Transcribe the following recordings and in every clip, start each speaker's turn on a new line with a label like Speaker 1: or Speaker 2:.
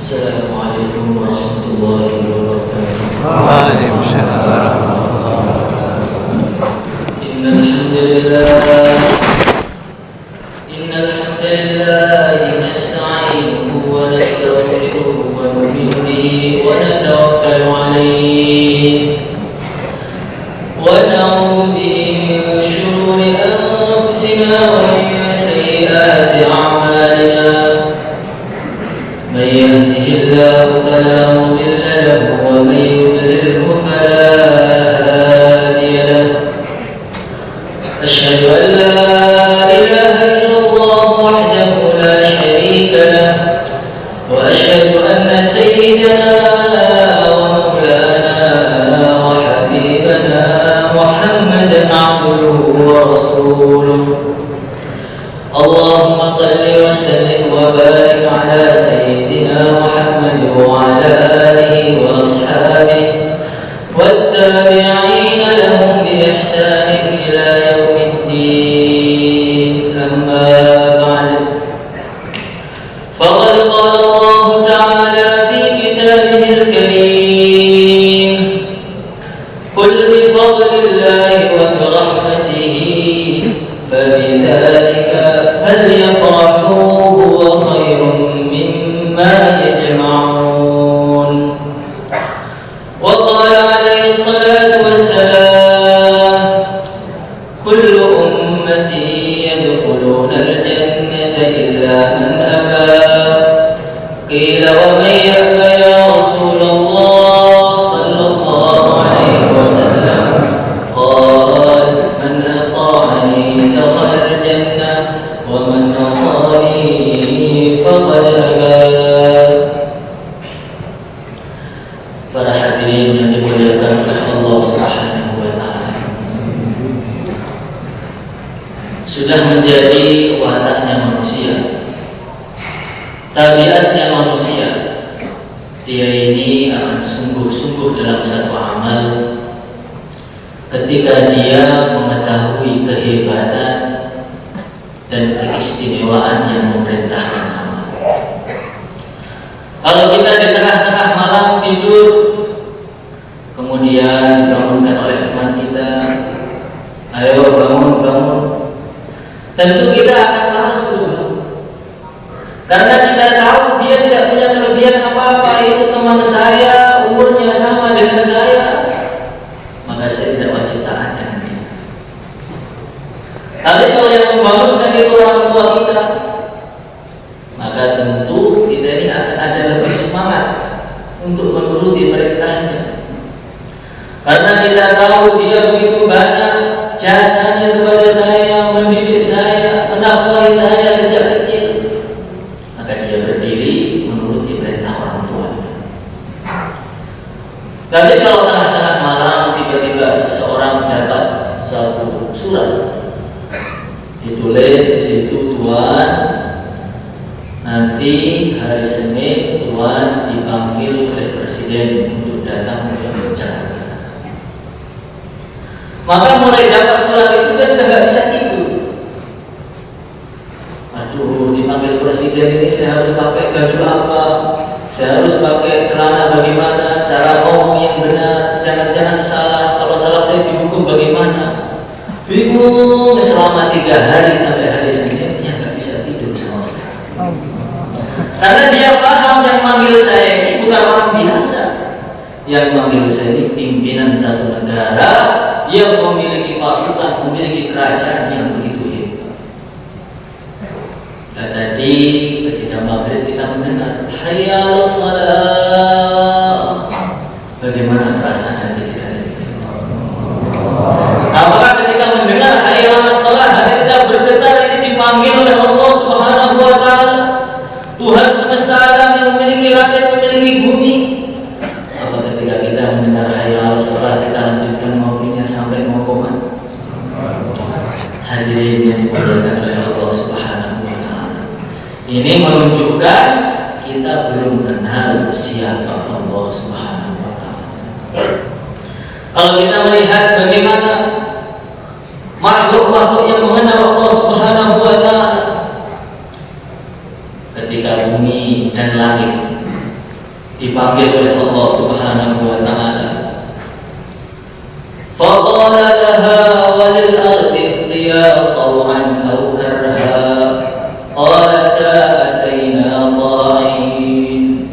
Speaker 1: Assalamualaikum warahmatullahi wabarakatuh.
Speaker 2: Waalaikumsalam.
Speaker 1: Innal hamdalillah nasta'inuhu wa nastaghfiruhu wa nu'minu bihi wa natawakkalu 'alayhi wa na'udzu bihi min shururi anfusina wa min sayyiati a'malina. من يهده الله فلا مضل له ومن يضلله فلا هادي له. أشهد أن لا إله إلا الله وحده لا شريك له وأشهد أن سيدنا ومولانا وحبيبنا محمدا عبده ورسوله. اللهم صل وسلم وبارك على سيدنا محمد وعلى آله وأصحابه والتابعين لهم بإحسان إلى يوم الدين. أما بعد، فقد قال الله تعالى في كتابه الكريم: قل بفضل الله وبرحمته فبذلك فليفرحوا هو خير مما يجمعون. وقال عليه الصلاة والسلام: كل أمتي يدخلون الجنة إلا من أبى. قيل ومن يأبى يا رسول الله صلى الله عليه وسلم؟ قال: من أطاعني دخل الجنة ومن عصاني فقد أبى. Para hadirin yang dimuliakan oleh Allah Subhanahu wa taala, sudah menjadi wataknya manusia, tabiatnya manusia, dia ini akan sungguh-sungguh dalam satu amal ketika dia mengetahui kehebatan dan keistimewaan yang memerintahkan amal. Kalau kita di tengah-tengah malam tidur, kemudian dibangunkan oleh teman kita, ayo bangun, bangun, tentu kita akan malas dulu, karena kita tahu dia tidak punya kelebihan apa-apa. Itu teman saya, umurnya sama dengan saya, maka saya tidak wajib taat dengan dia. Tapi kalau yang membangunkan itu orang tua kita, maka tentu kita ini akan ada lebih semangat untuk menuruti perintahnya, karena kita tahu dia begitu banyak jasanya kepada saya, mendidik saya, menafkahi saya sejak kecil, maka dia berdiri menuruti perintah orang tuanya. Tapi kalau tengah-tengah malam tiba-tiba seseorang dapat satu surat, ditulis di situ, Tuan, nanti hari Senin Tuan dipanggil oleh Presiden untuk datang untuk bicara. Maka mulai dapat surat itu dia sudah nggak bisa tidur. Aduh, dipanggil Presiden ini saya harus pakai baju apa? Saya harus pakai celana bagaimana? Cara ngomong yang benar, jangan-jangan salah. Kalau salah saya dihukum bagaimana? Bingung selama 3 hari sampai hari Senin, dia nggak bisa tidur sama sekali. Karena dia paham yang manggil saya ini bukan orang biasa. Yang manggil saya ini pimpinan satu negara yang memiliki pasukan, memiliki kerajaan yang begitu hebat. Dan tadi ketika maghrib kita mendengar hayya 'alas shalah, bagaimana perasaan hati kita ini? Apakah ketika mendengar hayya 'alas shalah hati kita bergetar, ini dipanggil oleh Allah Subhanahu wa taala, Tuhan semesta alam yang memiliki langit, memiliki bumi? Apa ketika kita mendengar hayya 'alas shalah kita lanjutkan ngopinya sampai mau koma? Hadirin yang dimuliakan oleh Allah Subhanahu wa taala, ini menunjukkan kita belum kenal siapa Allah Subhanahu wa taala. Kalau kita melihat bagaimana makhluk-makhluk yang mengenal Allah Subhanahu wa taala, ketika bumi dan langit dipanggil oleh Allah Subhanahu wa taala. Faqala laha walil ardi itiya taw'an aw karha qalata ataina ta'in.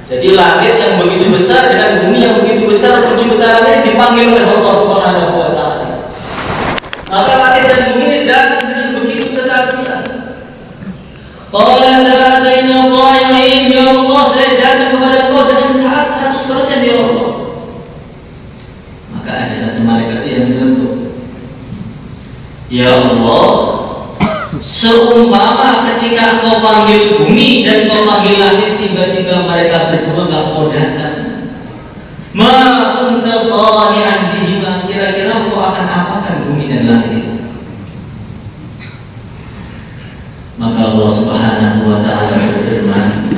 Speaker 1: Jadi langit yang begitu besar dengan bumi yang begitu besar penciptaannya dipanggil oleh Allah Subhanahu wa taala. Maka langit dan bumi datang dengan begitu ketakutan. Qalata ataina ta'in, ya Allah saya datang kepada Engkau dengan taat 100% ya Allah. Maka ada satu malaikat yang menentuk, ya Allah, seumpama ketika Engkau panggil bumi dan Engkau panggil langit, tiba-tiba mereka berdua gak mau datang, ma kunta shani'an bihima, kira-kira Engkau akan apakan bumi dan langit itu? Maka Allah Subhanahu wa taala berfirman,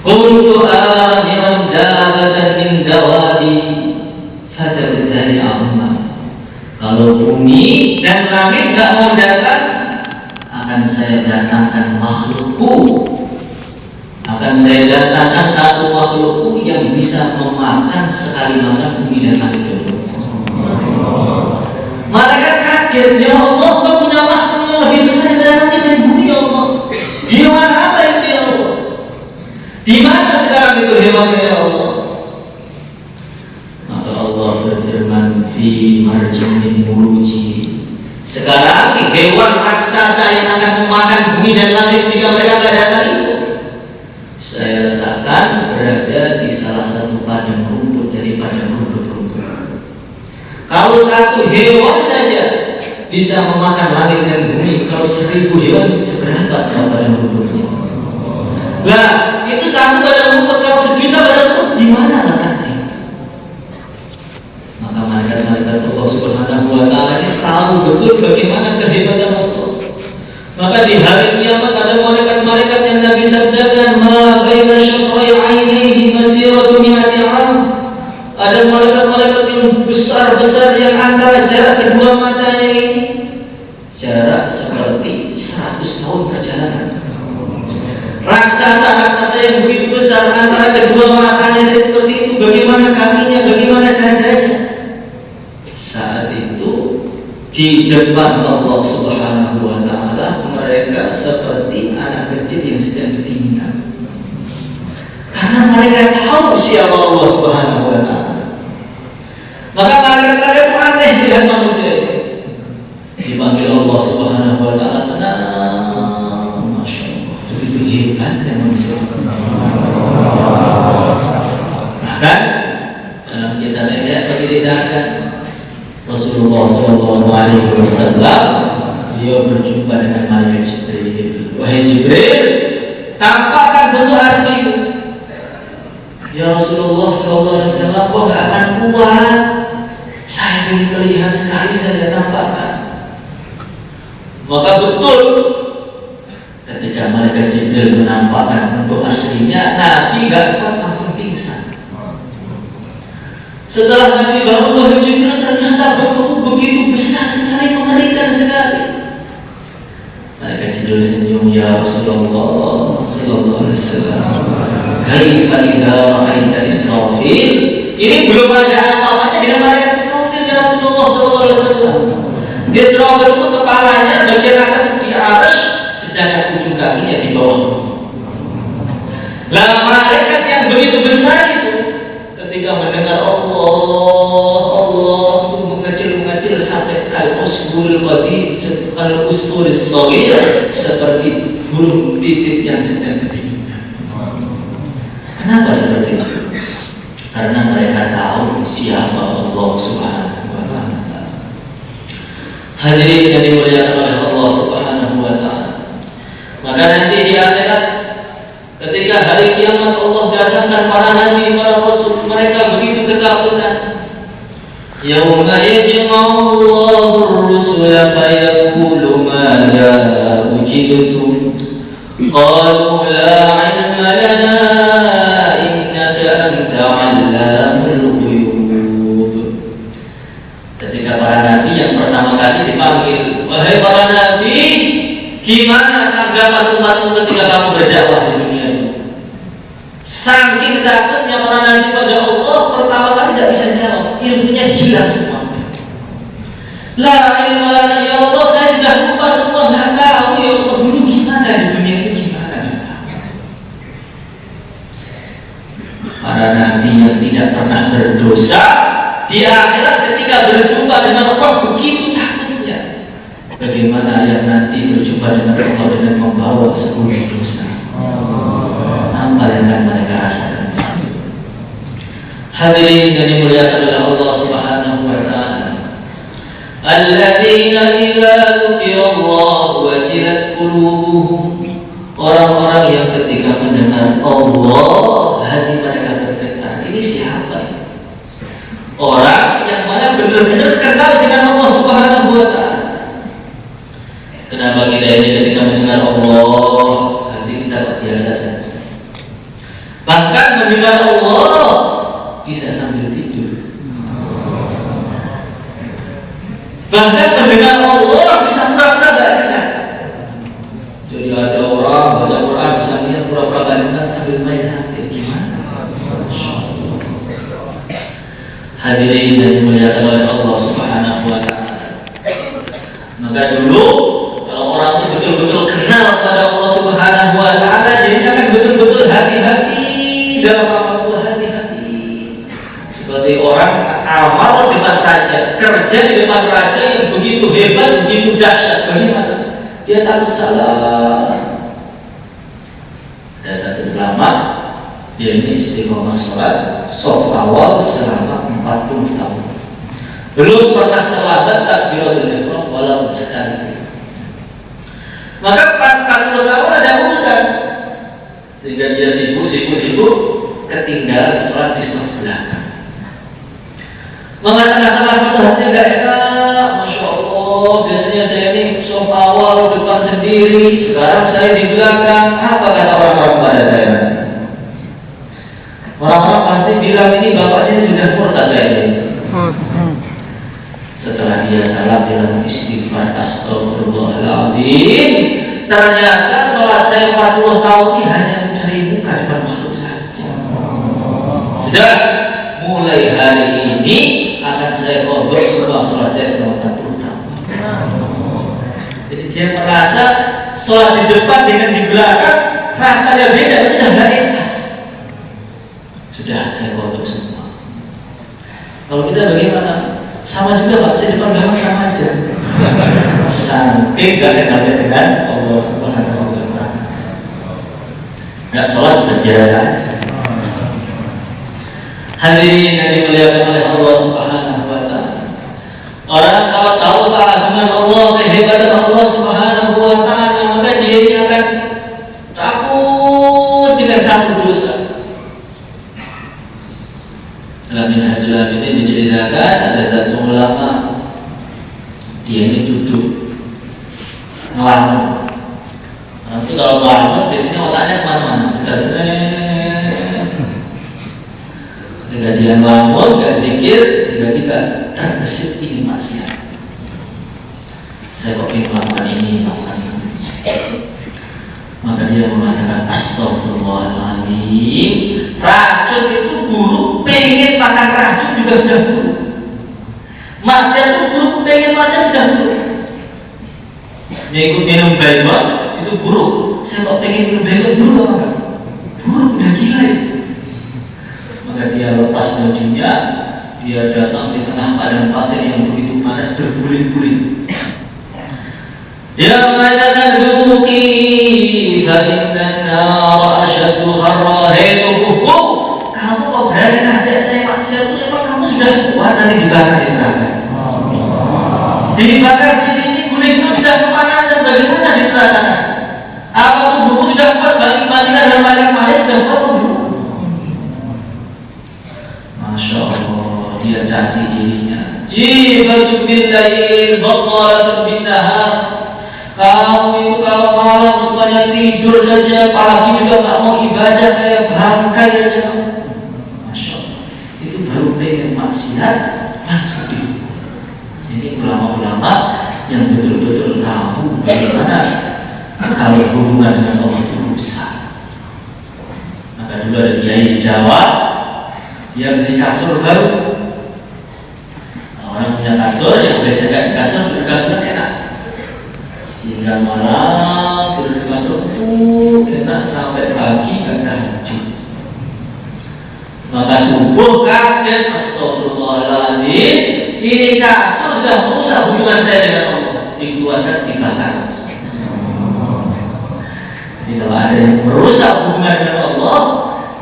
Speaker 1: kuntu amiran dabatan min dawabi fatabtali amma. Kalau bumi dan langit gak mau datang, akan saya datangkan makhlukku, akan saya datangkan satu makhlukku yang bisa memakan sekali makan bumi dan langit. Mereka kaget, ya Allah, Kau punya makhluk yang lebih besar dari langit dan bumi, ya Allah. Hewan apa itu ya Allah? Di mana sekarang itu hewannya ya Allah? Maka Allah berfirman, fi marjanin muruji. Sekarang hewan raksasa yang akan memakan bumi dan langit jika mereka tidak datang itu, saya letakkan berada di salah satu padang rumput dari padang rumput-rumput. Kalau satu hewan saja bisa memakan langit dan bumi, kalau 1000 hewan seberapa padang rumputnya? Nah, itu satu padang rumput, kalau 1.000.000 padang rumput gimana letaknya? Maka malaikat-malaikat Allah Subhanahu wa taala ini tahu betul bagaimana kehebatan Allah. Maka di hari kiamat ada malaikat-malaikat yang Nabi sabdakan, ma baina syafrai 'ainihi masiratu mi'ati 'am. Ada malaikat-malaikat yang besar-besar yang antara jarak kedua matanya ini jarak seperti 100 tahun perjalanan. Raksasa-raksasa yang begitu besar antara kedua matanya seperti itu, bagaimana kakinya, bagaimana dadanya? Saat itu di depan Allah Subhanahu wa taala mereka seperti anak kecil yang sedang ditinggal. Karena mereka tahu siapa Allah Subhanahu wa taala. Maka mereka itu aneh dengan manusia itu. Dipanggil Allah Subhanahu wa taala, tenang, masya Allah, begitu hebatnya manusia. Bahkan dalam kitab lihat diceritakan Rasulullah Shallallahu Alaihi Wasallam beliau berjumpa dengan malaikat Jibril. Wahai Jibril, tampakkan bentuk asli. Ya Rasulullah Shallallahu Alaihi Wasallam, kok gak akan kuat? Saya ingin melihat sekali saja tampakkan. Maka betul ketika malaikat Jibril menampakkan bentuk aslinya, Nabi gak kuat langsung pingsan. Setelah Nabi baru wahai Jibril, ternyata bentukmu begitu besar sekali, mengerikan sekali. Malaikat Jibril senyum, ya Rasulullah Sallallahu Alaihi Wasallam, kaifa idza ra'aita Israfil. Ini belum ada apa-apanya dengan malaikat Israfil ya Rasulullah Sallallahu Alaihi Wasallam. Israfil itu kepalanya bagian atas di arsy, sedangkan ujung kakinya di bawah. Lah malaikat yang begitu besar itu ketika mendengar Allah itu mengecil-mengecil sampai kal-usbul qadim, kal-usbul shaghir, seperti burung pipit yang sedang kedinginan. Kenapa seperti itu? Karena mereka tahu siapa Allah Subhanahu wa taala. Hadirin yang dimuliakan oleh Allah Subhanahu wa taala. Maka nanti di akhirat ketika hari kiamat Allah datangkan para nabi, para rasul, mereka begitu ketakutan. Yauma yajma'ullahu ar-rusula fayaqulu madza ujibtum qalu la 'ilma lana innaka anta 'allamul ghuyub. Ketika para nabi yang pertama kali dipanggil, wahai para nabi, gimana tanggapan umatmu ketika kamu berdakwah di dunia ini? Saking takutnya para nabi pada Allah, pertama kali tidak bisa jawab, ilmunya hilang semua. La ilma lana ya Allah, saya sudah lupa semua, nggak tahu ya Allah dulu gimana di dunia itu gimana. Para nabi yang tidak pernah berdosa di akhirat ketika berjumpa dengan Allah begitu takutnya. Bagaimana yang nanti berjumpa dengan Allah dengan membawa 10 dosa? Apa yang akan mereka rasakan? Hadirin yang dimuliakan oleh Allah Subhanahu wa taala. Alladzina idza dzukirallah wajilat qulubuhum. Orang-orang yang ketika mendengar Allah hati mereka bergetar. Ini siapa ini? Orang yang mana benar-benar kenal dengan Allah Subhanahu wa taala. Kenapa kita ini ketika mendengar Allah hati kita biasa saja. Bahkan mendengar Allah bisa sambil tidur. Bahkan mendengar Allah bisa pura-pura gak dengar. Jadi ada orang baca Quran bisa lihat pura-pura gak dengar sambil main HP. Gimana? Hadirin yang dimuliakan oleh Allah Subhanahu wa taala. Maka dulu kalau orang itu betul-betul kenal pada Allah Subhanahu wa taala, jadi akan betul-betul hati-hati dalam apapun, hati-hati. Seperti orang amal di depan raja, kerja di depan raja yang begitu hebat, begitu dahsyat, bagaimana? Dia takut salah. Ada satu ulama, dia ini istiqomah sholat, soft awal selama 40 tahun. Belum pernah terlambat takbiratul ihram walau sekali. Maka pas 40 tahun ada urusan, sehingga dia sibuk, ketinggalan sholat di saf belakang. Mengatakan suatu hati gak enak, Masya Allah, biasanya saya ini sholat awal depan sendiri, sekarang saya di belakang. Apa kata orang-orang pada saya? Orang-orang pasti bilang ini bapaknya sudah murtad ini. Setelah dia salam, dia langsung istighfar, astagfirullahaladzim. Ternyata sholat saya 40 tahun ini hanya mencari muka depan makhluk saja. Sudah mulai hari ini akan saya kodok semua sholat saya selama 40 tahun. Jadi dia merasa sholat di depan dengan di belakang rasanya beda, sudah tidak ikhlas. Sudah saya kodok semua. Kalau kita bagaimana? Sama juga Pak, saya depan belakang sama aja. Sampai gak ada dengan Allah Subhanahu wa taala. Gak sholat sudah biasa. Hadirin yang dimuliakan oleh Allah Subhanahu wa taala. Orang kalau tahu keagungan Allah, kehebatan Allah Subhanahu wa taala, maka dia akan takut dengan satu dosa. Dalam Minhajul Abidin diceritakan ada satu ulama, dia ini duduk ngelamun. Orang itu kalau ngelamun biasanya otaknya kemana-mana. Ketika dia ngelamun, gak dikir, tiba-tiba terbesit ini maksiat. Saya kok ingin melakukan ini. Maka dia mengatakan astagfirullahaladzim. Racun itu buruk, pengen makan racun juga sudah buruk. Maksiat itu buruk, pengen maksiat sudah buruk. Ikut minum baygon itu buruk. Saya kok pengen minum baygon buruk apa? Buruk, udah gila ya. Maka dia lepas bajunya, dia datang di tengah padang pasir yang begitu panas, berguling-guling. Dia mengatakan duki fa inna an-nar ashaddu harra. Hei tubuhku, kamu kok berani ngajak saya maksiat itu? Emang kamu sudah kuat nanti dibakar di neraka? Dibakar di sini gulingmu sudah kepanasan, bagaimana di neraka? Apa tubuhmu sudah kuat banding-bandingan dan banyak-banyak sudah kuat belum? Masya Allah, dia caci dirinya. Jibatun billail, baqaratun bin nahar. Kamu itu kalau malam sukanya tidur saja, pagi juga tak mau ibadah, kayak bangkai aja. Masya Allah, itu baru pengen maksiat langsung dihukum. Ini ulama-ulama yang betul-betul tahu bagaimana kalau hubungan dengan Allah itu besar. Maka dulu ada kiai di Jawa yang beli kasur baru. Orang punya kasur, yang biasa gak kasur, kasur enak. Hingga malam tidur di kasur enak sampai pagi gak tahajud. Maka subuh kaget, astagfirullahaladzim, ini kasur sudah merusak hubungan saya dengan Allah. Dikeluarkan, dibakar. Jadi kalau ada yang merusak hubungan dengan Allah,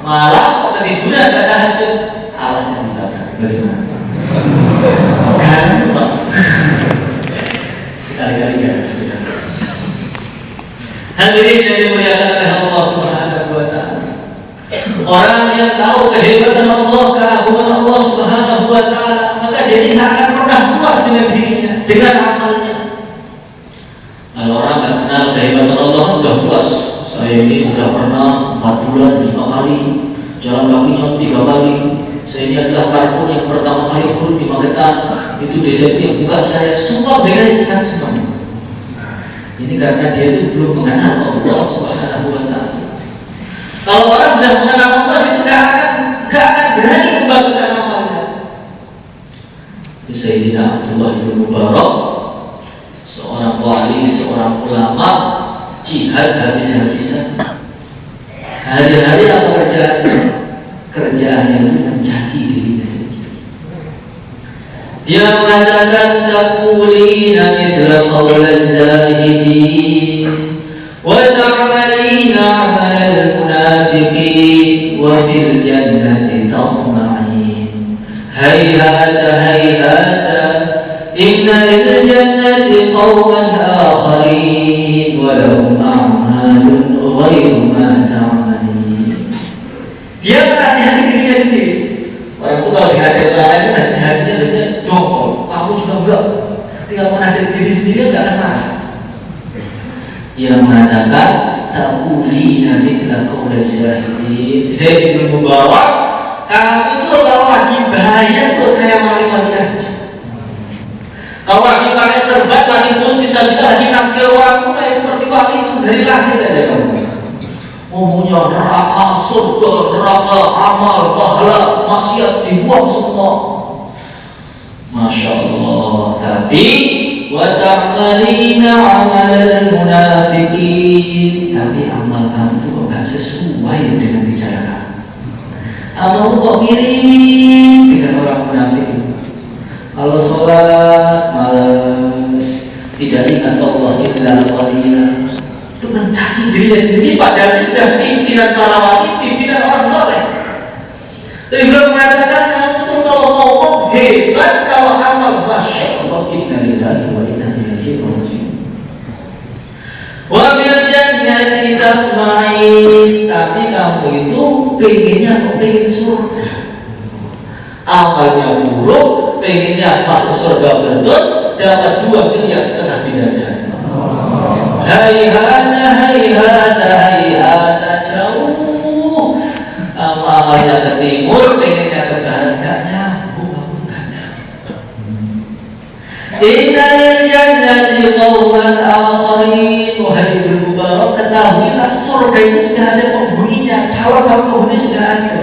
Speaker 1: malah kok ketiduran gak tahajud, alasnya dibakar. Bagaimana? Kan, Pak. Sekali-kali ya. Hadirin yang dimuliakan oleh Allah Subhanahu wa taala. Orang yang tahu kehebatan Allah, keagungan Allah Subhanahu wa taala, maka dia tidak akan pernah puas dengan dirinya, dengan amalnya. Kalau orang tidak kenal kehebatan Allah sudah puas. Saya ini sudah pernah 4 bulan 5 kali jalan kakinya 3 kali. Saya ini adalah parpol yang pertama kali full di Magetan. Itu desain yang buka saya semua berikan semua. Ini karena dia itu belum mengenal Allah Subhanahu wa taala. Kalau orang sudah mengenal Allah, itu tidak akan berani membagikan amalnya. Itu Sayyidina Abdullah bin Mubarak, seorang wali, seorang ulama, jihad habis-habisan. Hari-hari apa kerjaannya? Kerjaannya itu mencaci dirinya sendiri. Dia mengatakan taqulina mithla qawl az-zahidin wa ta'malina 'amal al-munafiqin wa fil jannati tatma'in hayhata hayhata inna lil jannati qawman akharin wa lahum a'malun ghayru ma ta'malin. Dia menasihati dirinya sendiri. Orang itu kalau dikasih orang lain nasihatnya biasanya dongkol, kamu sudah enggak. Tinggal menasihati diri sendiri enggak akan marah. Dia mengatakan taqulina mithla qawl az-zahidin. Hei Ibnu Mubarak, kamu itu kalau lagi bahaya tuh kayak wali-wali aja. Kalau lagi pakai serban, lagi pun bisa juga lagi nasir orang tuh kayak seperti wali itu dari lahir saja kamu. Umumnya neraka, surga, neraka, amal, pahala, maksiat dibuang semua. Masya Allah. Tapi wa ta'malina 'amal munafiqin. Tapi amal kamu itu enggak sesuai dengan bicara kamu. Amal kok mirip dengan orang munafik. Kalau sholat malas, tidak ingat Allah illa qalila. Itu mencaci dirinya sendiri, padahal dia sudah pimpinan para wali, pimpinan orang soleh. Tapi beliau mengatakan kamu itu kalau ngomong hebat, kalau amal masya Allah, inna lillahi wa inna ilaihi raji'un. Wa bil jannati tatma'in. Tapi kamu itu pengennya kok pengen surga. Amalnya buruk, pengennya masuk surga Firdaus, dapat 2,5 miliar bidadari. Hayhata hayhata hayhata, jauh. Amalnya ke timur, pengennya ke barat, gak nyambung, gak nyambung. Inna lil jannati qawman akharin. Wahai Ibnu Mubarak, ketahuilah surga itu sudah ada penghuninya, calon penghuni sudah ada.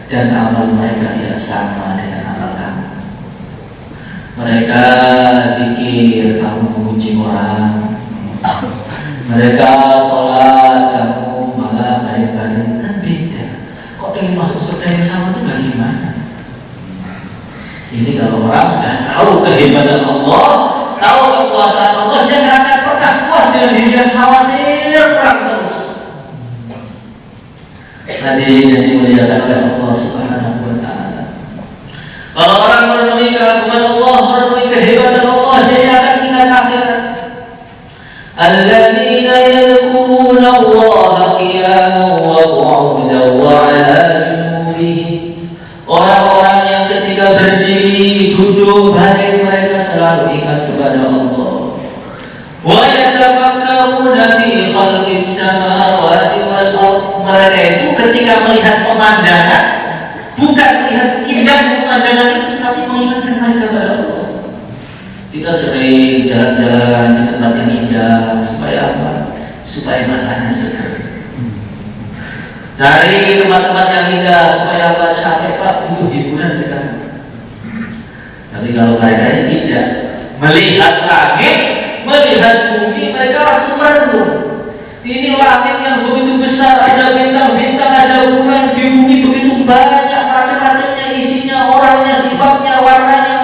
Speaker 1: Dan amal mereka tidak sama dengan amal kamu. Mereka pikir kamu memuji orang. Mereka sholat, kamu malah baik-baik. Kan beda. Kok pengen masuk surga yang sama itu bagaimana? Ini kalau orang sudah tahu kehebatan Allah, tahu kekuasaan Allah, dia tidak akan pernah puas dengan dirinya, khawatir perang terus. Hadirin yang dimuliakan oleh Allah Subhanahu wa taala. Kalau orang merenungi keagungan Allah, merenungi kehebatan Allah, dia akan ingat akhirat. Alladzina yadhkuruna Allah qiyaman wa qu'udan wa 'ala junubihim. Orang-orang yang ketika berdiri, duduk, baring mereka selalu ingat kepada Allah. Wa yatafakkaruna fi khalqis samawati wal ardh. Mereka itu ketika melihat pemandangan, bukan melihat indah pemandangan itu, tapi mengingatkan mereka kepada Allah. Kita sering jalan-jalan di tempat yang indah, supaya apa? Supaya matanya segar. Cari tempat-tempat yang indah supaya apa? Capek Pak, butuh hiburan sekarang. Tapi kalau mereka ini tidak melihat langit, melihat bumi, mereka langsung merenung. Ini langit yang begitu besar, ada bintang-bintang, ada bulan, di bumi begitu banyak macam-macamnya, isinya, orangnya, sifatnya, warnanya.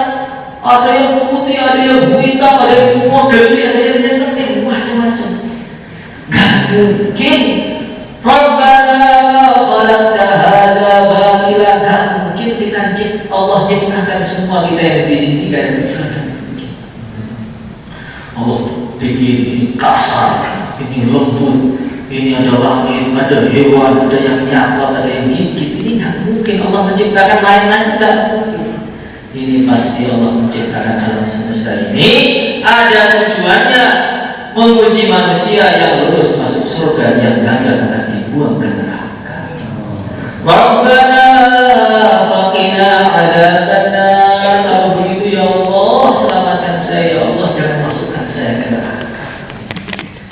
Speaker 1: Ada yang putih, ada yang hitam, ada yang modelnya, ada yang penting, macam-macam. Gak mungkin Rabbana khalaqta hadza batila, gak mungkin kita Allah ciptakan semua kita yang di sini gak ada tujuan. Allah bikin ini kasar, ini lembut, ini ada langit, ada hewan, ada yang nyapot, ada yang gigit. Ini gak mungkin Allah menciptakan main-main, gak mungkin. Ini pasti Allah menciptakan alam semesta ini ada tujuannya, menguji manusia yang lulus masuk surga, yang gagal akan dibuang ke neraka. Rabbana faqina adzabannar. Kalau begitu ya Allah, selamatkan saya ya Allah, jangan masukkan saya ke neraka.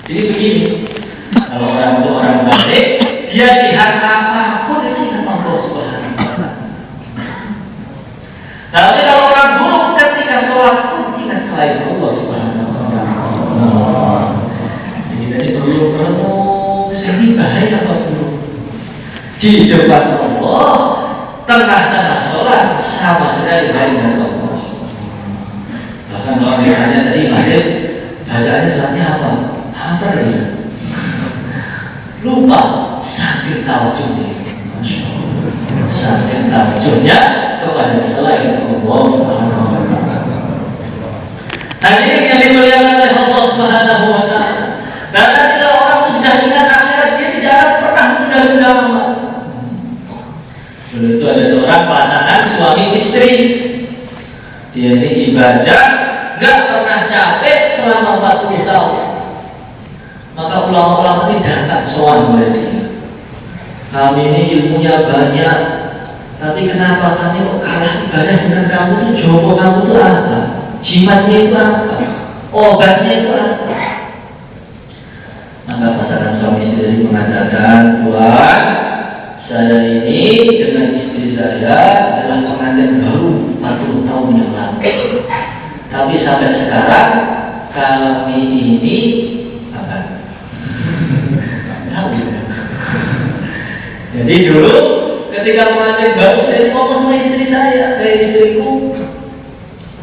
Speaker 1: Jadi begini, kalau orang baik, dia lihat apapun itu ingat Allah Subhanahu wa Ta'ala. Tapi kalau orang buruk ketika sholat pun ingat selain Allah Subhanahu wa Ta'ala. Jadi perlu seni bahaya apa buruk di depan Allah, tengah-tengah sholat sama sekali lain dengan Allah. Bahkan kalau misalnya tadi maghrib bacaannya sholatnya apa ya? Lupa, saking taujudnya, saking taujudnya kepada selain Allah Subhanahu wa Ta'ala. Nah, ini yang dimuliakan oleh Allah Subhanahu wa Ta'ala. Dan ketika orang itu sudah ingat akhirat, dia tidak akan pernah menunda-nunda. Dulu itu ada seorang pasangan suami istri. Dia ini ibadah gak pernah capek selama 40 tahun. Maka ulama-ulama ini datang soal kepada dia. Kami ini ilmunya banyak, tapi kenapa kami kok kalah ibadah dengan kamu tuh? Jowo kamu tuh apa? Jimatnya itu apa? Obatnya itu apa? Maka pasangan suami istri mengatakan, Tuhan, saya ini dengan istri saya adalah pengantin baru 40 tahun yang lalu. Tapi sampai sekarang kami ini apa? Jadi dulu ketika pengantin baru saya ngomong sama istri saya, istriku,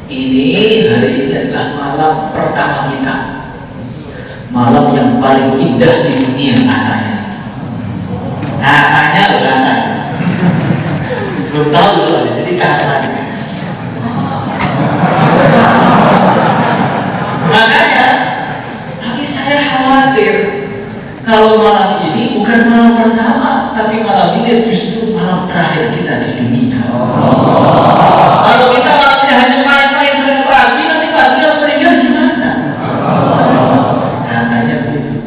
Speaker 1: ini hari ini adalah malam pertama kita, malam yang paling indah di dunia katanya. Katanya loh, katanya. Belum tahu soalnya, jadi katanya. Makanya, tapi saya khawatir kalau malam ini bukan malam pertama, tapi malam ini justru malam terakhir kita di dunia. Kalau kita malam ini hanya main-main sampai pagi, nanti pagi yang meninggal gimana? Katanya begitu.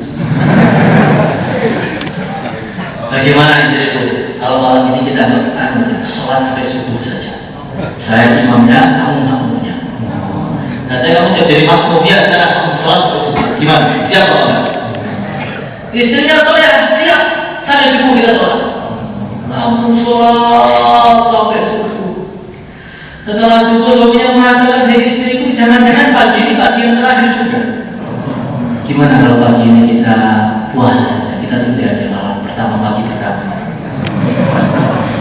Speaker 1: Bagaimana istriku? Kalau malam ini kita sholat sampai subuh saja. Saya imamnya, kamu makmumnya. Katanya kamu siap jadi makmum ya, cara kamu sholat terus gimana? Siap apa enggak? Istrinya sholat, siap. Sampai subuh kita sholat. Langsung sholat sampai subuh. Setelah subuh suaminya mengatakan, dari istriku, jangan-jangan pagi ini pagi yang terakhir juga. Gimana kalau pagi ini kita puasa saja, kita tunda aja malam pertama, pagi pertama.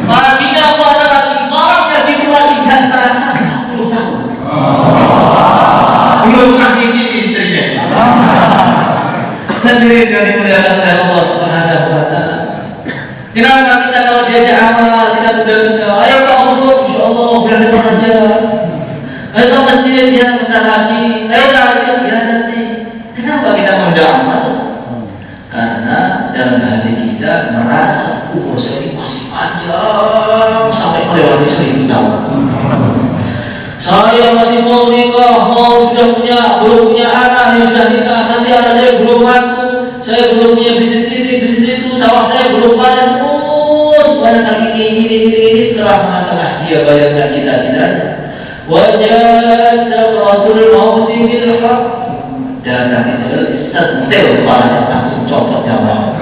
Speaker 1: Paginya puasa lagi, malamnya gitu lagi, dan terasa 40 tahun. Belum kaki istrinya. Dan diri dari muliakan oleh Allah Subhanahu wa Ta'ala. Kenapa kita kalau diajak amal kita tunda-tunda? Ayo Pak Umur, insya Allah bulan depan aja. Ayo Pak masjid ya bentar lagi. Ayo tahajud ya nanti. Kenapa kita menunda amal? Karena dalam hati kita merasa saya ini masih panjang sampai melewati 1000 tahun. Saya masih mau nikah, sudah belum punya anak, yang sudah nikah, nanti anak saya belum ngaku, saya belum punya bisnis ini, bisnis itu, sawah saya belum panen, terus banyak ini telah mengatakan dia bayangkan cita-citanya. Wajah sakratul mauti bil haq, datang Israel disentil kepalanya, langsung copot nyawa.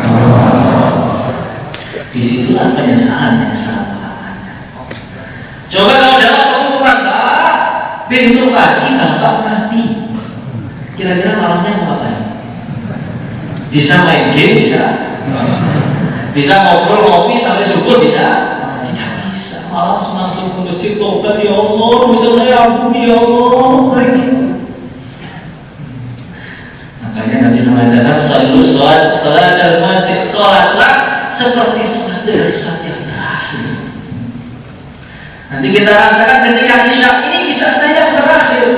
Speaker 1: Disitulah penyesalan yang selama-lamanya. Coba kalau dalam pengumuman Pak, besok pagi Bapak mati, kira-kira malamnya mau ngapain? Bisa main game, bisa ngobrol ngopi sampai subuh, bisa? Tidak bisa. Malam langsung ke masjid tobat, ya Allah, bisa saya ampuni ya Allah. Makanya Nabi mengatakan sallu salat al-mati, salatlah seperti salat dari salat yang terakhir. Nanti kita rasakan ketika isya, ini isya saya yang terakhir.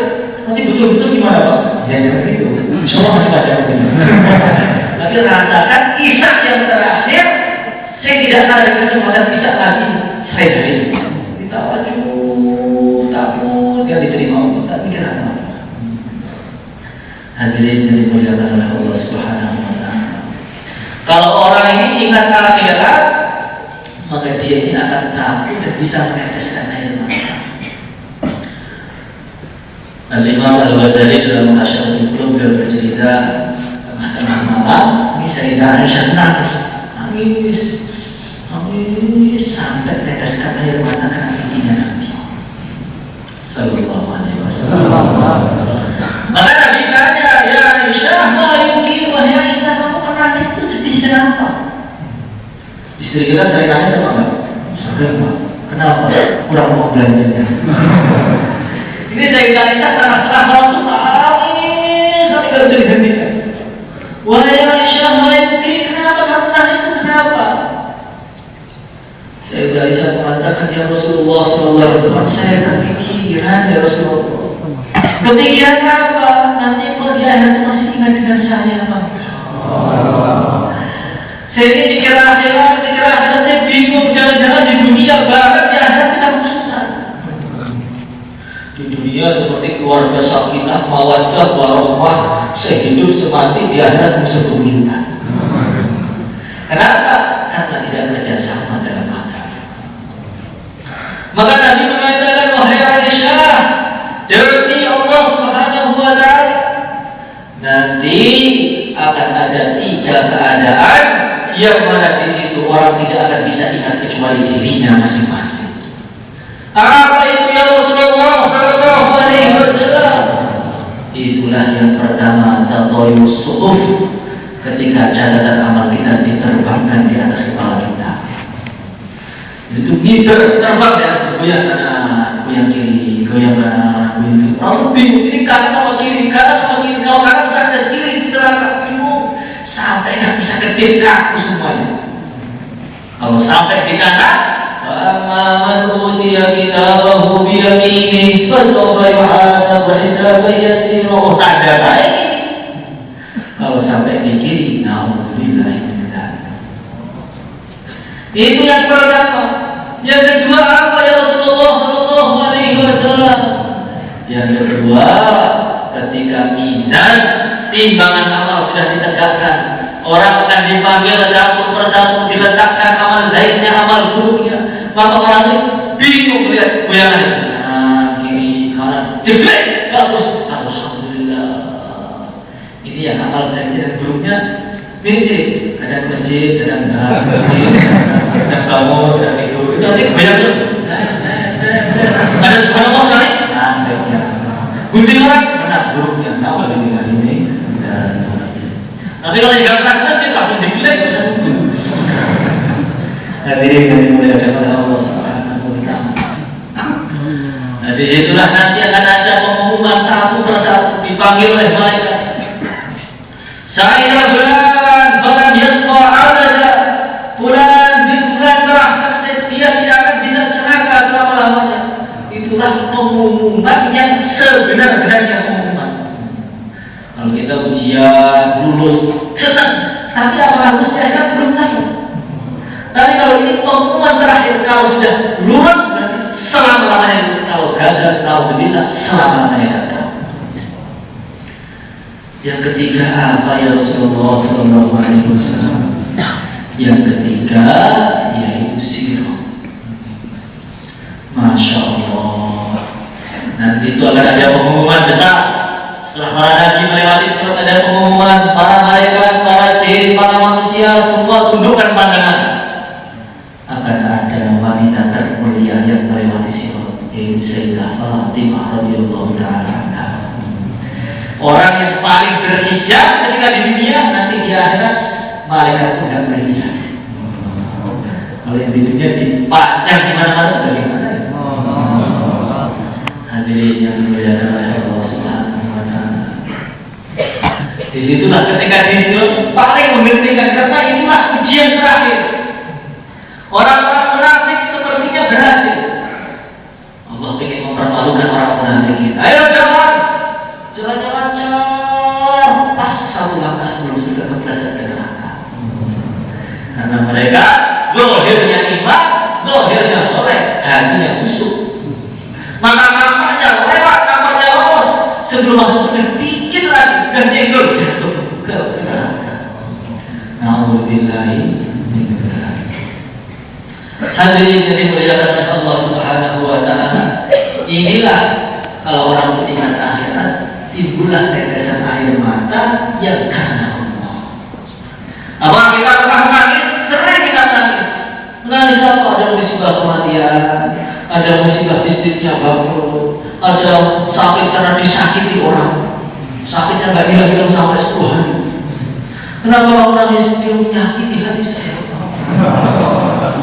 Speaker 1: Nanti betul-betul gimana Pak? Jangan seperti itu. Insya Allah masih ada yang tapi rasakan isya yang terakhir. Saya tidak ada kesempatan isya lagi. Saya dari ditawajuh, takut yang diterima Allah. Tapi kenapa? Hadirin yang dimuliakan oleh Allah Subhanahu wa Ta'ala. Kalau orang ini ingat akhirat, maka dia ini akan takut dan bisa meneteskan air mata. Al-Imam Al-Ghazali dalam Hasyatul Qulub beliau bercerita, tengah malam ini Sayyidah Aisyah nangis sampai teteskan air mata karena pipinya Nabi Sallallahu Alaihi Wasallam. Maka Nabi tanya, ya Aisyah, ma yuki, wahai Aisyah, kamu nangis itu sedih kenapa? Istri kita sering nangis apa enggak? Sering Pak. Kenapa? Kurang mau belanjanya. Ini Sayyidah Aisyah tengah-tengah malam itu nangis sampai nggak bisa dihentikan. Wahai Aisyah, ma yuki, kenapa kamu nangis itu kenapa? Sayyidah Aisyah mengatakan, ya Rasulullah SAW, saya kepikiran ya Rasulullah. Kepikiran apa? Nanti kok di akhirat masih ingat dengan saya Pak? Saya ini pikir akhirat saya bingung. Jangan-jangan di dunia barat, di akhirat kita musuhan. Di dunia seperti keluarga sakinah, mawaddah, warahmah, sehidup semati, di akhirat musuh bebuyutan. Kenapa? Karena tidak kerjasama dalam agama. Maka Nabi mengatakan, wahai Aisyah, demi Allah Subhanahu wa Ta'ala, nanti akan ada 3 keadaan yang mana di situ orang tidak akan bisa ingat kecuali dirinya masing-masing. Apa itu ya Rasulullah Sallallahu Alaihi Wasallam? Itulah yang pertama, tatoyus suhuf, ketika catatan amal kita diterbangkan di atas kepala kita. Itu meter terbang di atas goyang kanan, goyang kiri, goyang kanan, goyang kiri. Orang bingung, ini kanan apa kiri, kanan apa kiri. Kalau kanan sukses, kiri celaka, bingung. Sampai nggak bisa ketik kaku semuanya. Kalau sampai di kanan, man utiya kitabahu bi yaminihi fasawfa yuhasabu hisaban yasira. Oh, tanda baik. Kalau sampai di kiri, naudzubillah min dzalik. Itu yang pertama. Yang kedua apa ya Rasulullah Sallallahu Alaihi Wasallam? Yang kedua, ketika mizan timbangan amal sudah ditegakkan, orang akan dipanggil satu persatu, diletakkan amal baiknya, amal buruknya. Maka orang ini bingung melihat goyangan kanan kiri kanan, jeblek bagus, alhamdulillah. Ini yang amal baiknya dan buruknya mirip, kadang masjid, kadang enggak masjid, kadang bangun, kadang tidur. Jadi goyang terus. Ada subhanallah sekali, baiknya. Kunci orang, benar buruknya. Alhamdulillah ini. Tapi kalau di dalam masjid langsung jeblek bisa tunggu. Hadirin yang dimuliakan oleh Allah Subhanahu wa Ta'ala. Nah, disitulah nanti akan ada pengumuman satu persatu, dipanggil oleh malaikat. Saya bulan yasqa abada, bulan bin bulan telah sukses, dia tidak akan bisa celaka selama-lamanya. Itulah pengumuman yang sebenar-benarnya pengumuman. Kalau kita ujian lulus, senang, tapi apa bagusnya kan belum tahu. Tapi kalau ini pengumuman terakhir, kalau sudah lulus berarti selama-lamanya lulus. Kalau gagal, naudzubillah, selama-lamanya gagal. Yang ketiga apa ya Rasulullah Sallallahu Alaihi Wasallam? Yang ketiga yaitu sirah. Masya Allah. Nanti itu akan ada pengumuman besar. Setelah para nabi melewati surat, ada pengumuman, para malaikat, para jin, para manusia semua tundukkan pandangan. ada wanita termulia yang melewati sirat, yaitu Sayyidah Fatimah radhiyallahu ta'ala anha. Orang yang paling berhijab ketika di dunia, nanti di akhirat malaikat pun tidak berhijab. Kalau yang di dunia dipajang di mana-mana, bagaimana ya? Hadirin yang dimuliakan oleh Allah Subhanahu wa Ta'ala. Disitulah ketika disuruh paling menghentikan, karena itulah ujian terakhir. Orang-orang munafik sepertinya berhasil. Allah ingin mempermalukan orang munafik. Ayo jalan, jalan-jalan, pas satu langkah sebelum sudah kepleset ke neraka. Karena mereka zahirnya iman, zahirnya soleh, hatinya busuk. Maka kamarnya lewat, kamarnya lolos, sebelum masuk sedikit lagi sudah jenggot jatuh ke neraka. Na'udzubillahi min dzalik. Hadirin yang dimuliakan oleh Allah Subhanahu wa Ta'ala, inilah kalau orang beriman akhirat, timbullah tetesan air mata yang karena Allah. Apa kita pernah menangis? Sering kita menangis. Menangis apa? Ada musibah kematian, ada musibah bisnisnya bangkrut, ada sakit karena disakiti orang, sakitnya nggak hilang-hilang sampai 10 hari. Kenapa orang menangis? Dia menyakiti hati saya.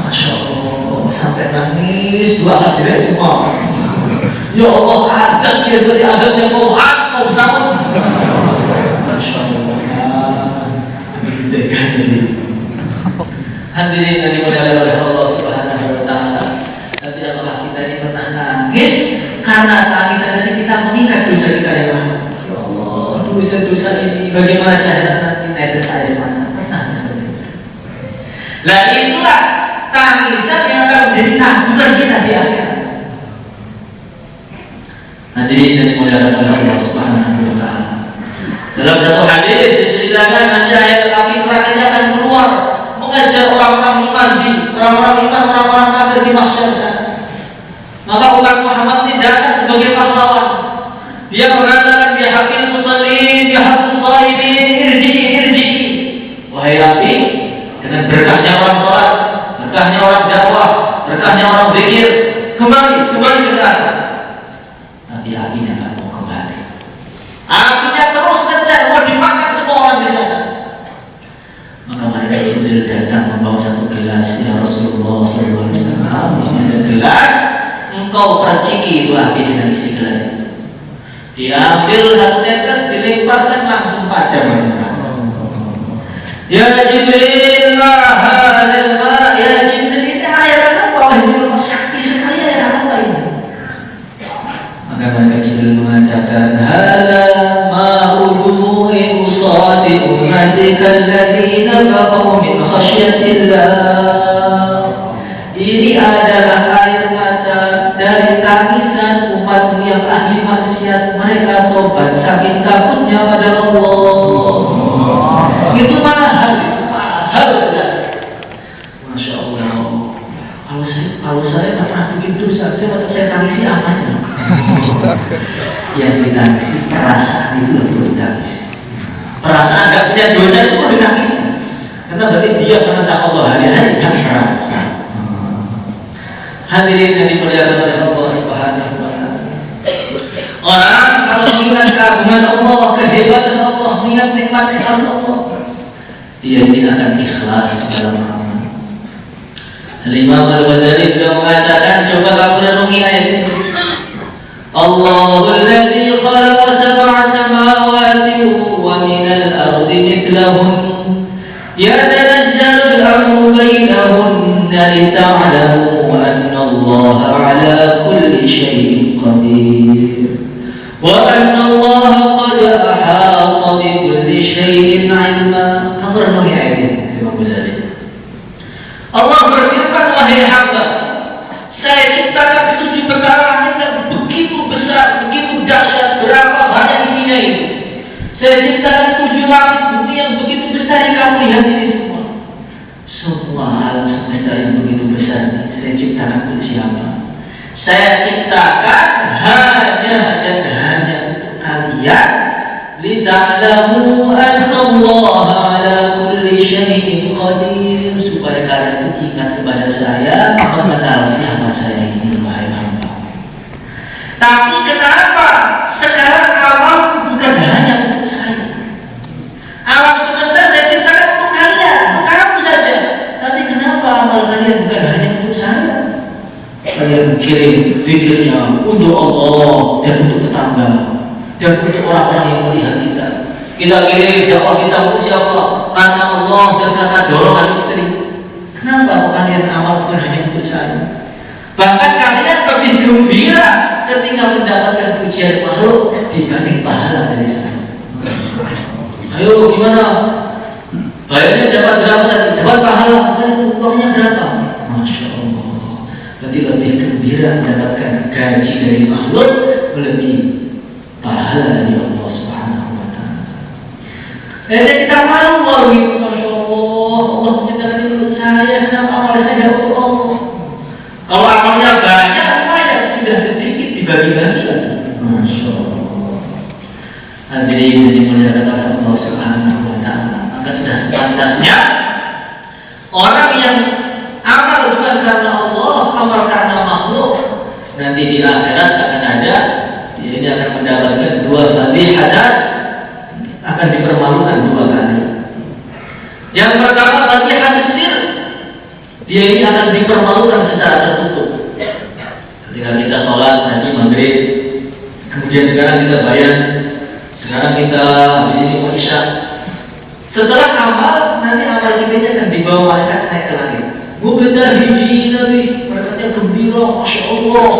Speaker 1: Masya Allah, sampai nangis 2 hari semua. Ya Allah, adab dia seperti adabnya kau bersama. Masya Allah, hadirin yang dimuliakan oleh Allah Subhanahu wa Ta'ala. Tapi apakah kita ini pernah nangis karena tangisan ini kita mengingat dosa kita yang lama? Ya Allah, dosa-dosa ini bagaimana nanti tetes air mata? Pernah seperti itu. Nah itulah tangisan yang akan menjadi tanggungan kita di akhirat. Hadirin yang dimuliakan oleh Allah Subhanahu wa Ta'ala. Dalam satu hadis diceritakan nanti ayat api neraka akan keluar mengajak orang-orang iman orang-orang kafir di mahsyar sana. Maka umat Muhammad tidak akan sebagai pahlawan. Dia mengatakan ya haqqil musallin, ya haqqus shaimin, irji'i. Wahai api, dengan berkahnya orang salat, berkahnya orang dakwah, berkahnya orang zikir, kembali ke neraka. Tapi apinya tidak mau kembali. Apinya terus kejar, mau dimakan semua orang di sana. Maka malaikat Jibril datang membawa satu gelas. Ya Rasulullah SAW, ini ada gelas, engkau perciki itu api dengan isi gelas itu. Diambil satu tetes, dilemparkan langsung padam. Ya Jibril, mahal ma, ya Jibril, ini air apa? Wahai Jibril, sakti sekali air apa ini? Maka malaikat Jibril mengatakan, hada ma'u dumu'i usati ummatika alladhina baqaw min khasyatillah. Ini adalah air mata dari tangisan umatmu yang ahli maksiat. Mereka tobat saking takutnya pada Allah. Itu mahal sekali. Masya Allah. Kalau saya tak pernah bikin dosa, saya tangisi amannya. Yang ditangisi perasaan itu perlu ditangisi. Perasaan tidak punya dosa itu perlu ditangisi. Karena berarti dia menentang Allah hari-hari kan merasa. Hadirin yang dimuliakan oleh Allah Subhanahu wa Ta'ala. Orang kalau mengingat keagungan Allah, kehebatan Allah, mengingat nikmat-nikmat Allah, dia tidak akan ikhlas dalam amal. Al-Imam Al-Ghazali beliau mengatakan, coba kamu renungi ayat ini. Allahul ladzi khalaqa sab'a samawati wa minal ardi mithlahun yatanazzalu al-amru bainahunna lita'lamu anna Allah 'ala kulli shay'in qadir wa anna Allah qad ahata bi kulli shay'in 'ilma. Kamu renungi ayat ini, Imam Ghazali. Allah berfirman, wahai hamba, saya ciptakan 7 perkara yang begitu besar, begitu dahsyat, berapa banyak isinya ini. Saya ciptakan 7 lapis bumi yang begitu besar yang kamu lihat ini semua. Semua alam semesta yang begitu besar ini saya ciptakan untuk siapa? Saya ciptakan hanya dan hanya untuk kalian, lita'lamu anna Allah 'ala kulli syai'in qadir, supaya kalian itu ingat kepada saya bahwa saya ini wahai hamba. Tapi kenapa sekarang alam bukan hanya untuk saya? Alam semesta saya ciptakan untuk kalian, untuk kamu saja. Tapi kenapa amal kalian bukan hanya untuk saya? Kalian kirim pikirnya untuk Allah dan untuk tetangga dan untuk orang-orang yang melihat kita. Kita kirim dakwah kita untuk siapa? Karena Allah dan karena dorongan istri. Kenapa kalian amal bukan hanya untuk saya? Bahkan kalian lebih gembira ketika mendapatkan pujian makhluk dibanding pahala dari saya. Ayo gimana? Bayarnya dapat berapa tadi? Dapat pahala, uangnya berapa? Masya Allah. Berarti lebih gembira mendapatkan gaji dari makhluk lebih pahala dari Allah Subhanahu wa Ta'ala. Jadi kita malu kalau gitu, Masya Allah. Allah menciptakan ini untuk saya, kenapa amal saya untuk Allah? Kalau amalnya banyak, lumayan, sudah sedikit dibagi-bagi lagi. Masya Allah. Hadirin yang dimuliakan oleh Allah Subhanahu wa Ta'ala, maka sudah sepantasnya orang yang amal bukan karena Allah, amal karena makhluk, nanti di akhirat akan ada, ini akan mendapatkan dua fadhihatan, akan dipermalukan dua kali. Yang pertama fadhihatus sir, dia ini akan dipermalukan secara tertutup. Ketika kita sholat nanti maghrib, kemudian sekarang kita bayar, sekarang kita habis ini mau isya. Setelah amal, nanti amal kita ini akan dibawa malaikat naik ke langit. Mubtahijin Nabi, mereka gembira, Masya Allah.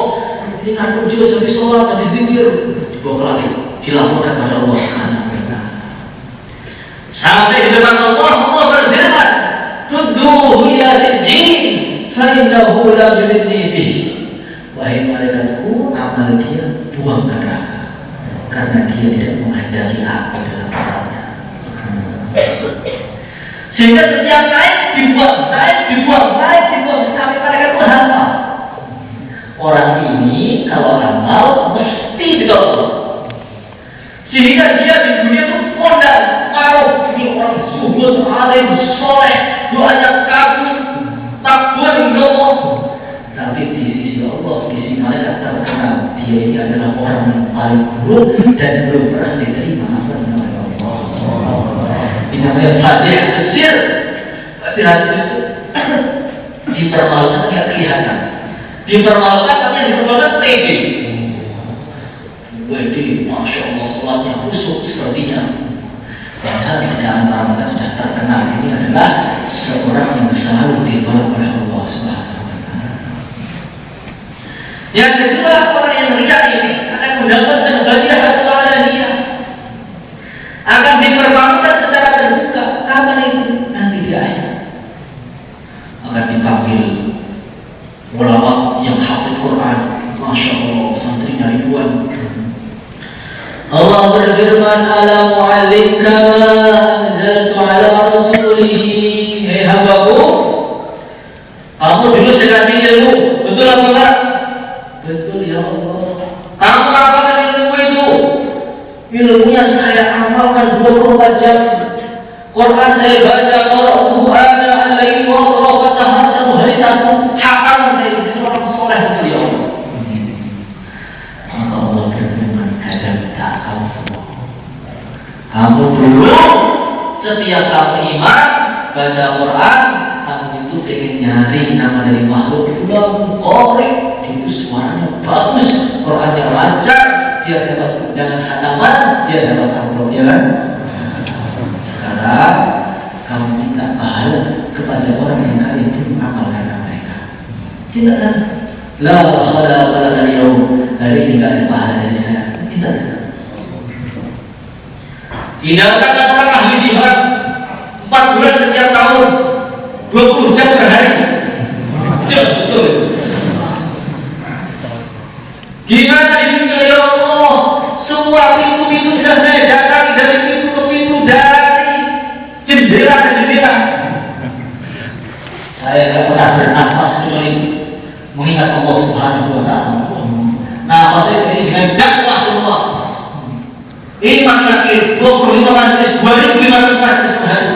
Speaker 1: Ini kan ujung habis sholat, habis zikir, dibawa ke langit, dilaporkan pada Allah Subhanahu wa Ta'ala. Sampai di depan Allah, Allah berfirman, Rudduhu ila sijjin, fa innahu la yudni bih. Wahai malaikatku, amal dia buang ke neraka, karena dia tidak menghendaki aku dalam amalnya. Sehingga setiap naik dibuang, sampai malaikat itu hafal. Orang ini kalau amal mesti ditolong. Sehingga dia di dunia itu kondang, kalau ini orang zuhud, alim, soleh, doanya kabul, takbir Allah. Tapi di sisi Allah, di sisi malaikat terkenal dia ini adalah orang yang paling buruk dan belum pernah diterima amalnya oleh Allah. Ini namanya fadhihatus sir. Fadhihatus sir itu dipermalukan tidak kelihatan. Dipermalukan tapi yang dipermalukan pede. Pede, Masya Allah, sholatnya khusyuk sepertinya. Padahal di dalam ramadan sudah terkenal ini adalah seorang yang selalu ditolak oleh Allah Subhanahu wa Ta'ala. Yang kedua, orang yang riya ini akan mendapatkan fadhihatul alaniyah, akan dipermalukan secara terbuka. Kapan itu? Nanti di akhir akan dipanggil ulama yang hafid Quran, Masya Allah, santrinya ribuan. Allah berfirman, Alam mu'allimka anzaltu ala rasulihi. Hei hambaku, kamu dulu saya kasih ilmu, betul apa enggak? Betul ya Allah. Kamu amalkan ilmu itu. Ilmunya saya amalkan 24 jam. Quran saya baca, Quran al-laili wa qira'atan satu hari satu, hafal saya itu orang soleh betul ya Allah. Maka Allah berfirman, kamu dulu setiap kamu iman baca Quran, kamu itu pengen nyari nama dari makhluk fulan korek, itu suaranya bagus, Qurannya lancar, dia dapat undangan khataman, dia dapat amplop, ya kan? Sekarang kamu minta pahala kepada orang yang kalian itu amalkan mereka. Tidak ada. La khala wala al-yawm, hari ini tidak ada pahala dari saya. Tidak ada. Tidak kata orang ahli jihad 4 bulan setiap tahun 20 jam per hari. Just betul. Gimana di dunia ya Allah? Semua pintu-pintu sudah saya datangi, dari pintu ke pintu, dari jendela ke jendela. Saya tidak pernah bernafas kecuali mengingat Allah Subhanahu wa Ta'ala. Nah, saya sini dengan dakwah semua. Ini makin 25 majelis, 2.500 majelis per hari.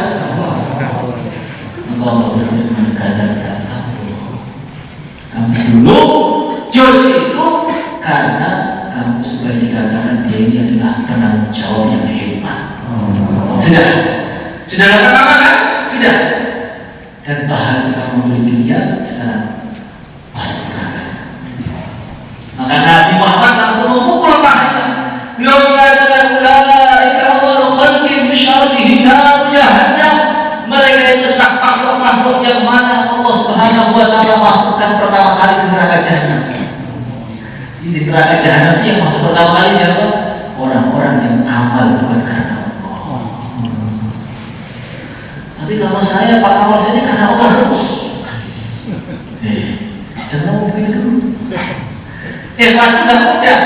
Speaker 1: Allah berfirman, kamu dulu jawab yang hebat. Sudah lakukan apa kan? Sudah. Dan bahasa kamu memiliki niat sekarang masuk neraka. Maka Nabi Muhammad langsung memukul tangannya. Beliau mengatakan, ulaika awwalu khalqin bisyarrihi nar jahannam. Mereka itu makhluk yang mana Allah Subhanahu wa taala masukkan pertama kali ke neraka jahanam. Di neraka jahanam yang masuk pertama kali siapa? Orang-orang yang amal bukan karena Allah. Tapi kalau saya Pak amal saya karena Allah terus. Jangan ngomong begitu. Pasti nggak mudah.